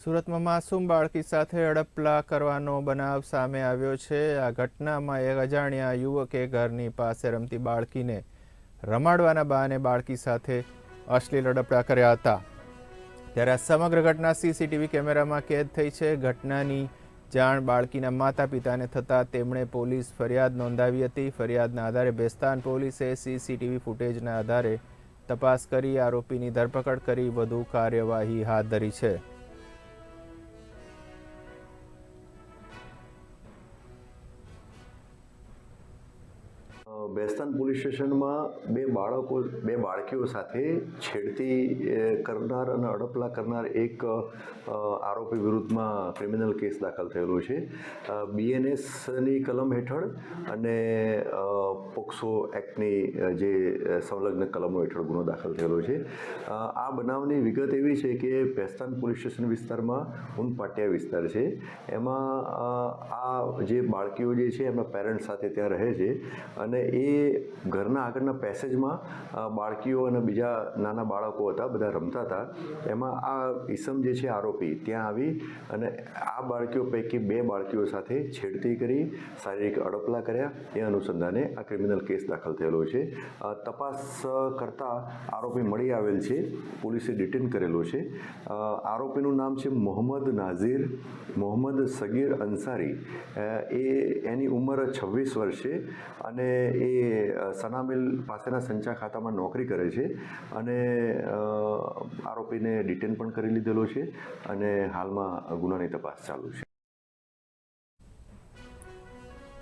સુરતમાં માસૂમ બાળકી સાથે હડપલા કરવાનો બનાવ સામે આવ્યો છે। આ ઘટનામાં એક અજાણ્યા યુવકે ઘરની પાસે રમતી બાળકીને રમાડવાના બહાને બાળકી સાથે અશ્લીલ હડપલા કર્યા હતા। ત્યારે આ સમગ્ર ઘટના સીસીટીવી કેમેરામાં કેદ થઈ છે। ઘટનાની જાણ બાળકીના માતા પિતાને થતાં તેમણે પોલીસ ફરિયાદ નોંધાવી હતી। ફરિયાદના આધારે ભેસ્તાન પોલીસે સીસીટીવી ફૂટેજના આધારે તપાસ કરી આરોપીની ધરપકડ કરી વધુ કાર્યવાહી હાથ ધરી છે। ભેસ્તાન પોલીસ સ્ટેશનમાં બે બાળકીઓ સાથે છેડતી કરનાર અને હડપલા કરનાર એક આરોપી વિરુદ્ધમાં ક્રિમિનલ કેસ દાખલ થયેલો છે। બીએનએસની કલમ હેઠળ અને પોક્સો એક્ટની જે સંલગ્ન કલમો હેઠળ ગુનો દાખલ થયેલો છે। આ બનાવની વિગત એવી છે કે ભેસ્તાન પોલીસ સ્ટેશન વિસ્તારમાં ઉનપાટિયા વિસ્તાર છે, એમાં આ જે બાળકીઓ જે છે એમના પેરેન્ટ્સ સાથે ત્યાં રહે છે અને એ ઘરના આગળના પેસેજમાં બાળકીઓ અને બીજા નાના બાળકો હતા, બધા રમતા હતા। એમાં આ ઈસમ જે છે આરોપી ત્યાં આવી અને આ બાળકીઓ પૈકી બે બાળકીઓ સાથે છેડતી કરી, શારીરિક હડપલા કર્યા। એ અનુસંધાને આ ક્રિમિનલ કેસ દાખલ થયેલો છે। તપાસ કરતા આરોપી મળી આવેલ છે, પોલીસે ડિટેન કરેલો છે। આરોપીનું નામ છે મોહમ્મદ નાઝીર મોહમ્મદ સગીર અંસારી। એની ઉંમર 26 વર્ષ છે અને એ સનામિલ પાસેના સંચા ખાતામાં નોકરી કરે છે અને આરોપીને ડિટેન પણ કરી લીધેલો છે અને હાલમાં ગુનાની તપાસ ચાલુ છે।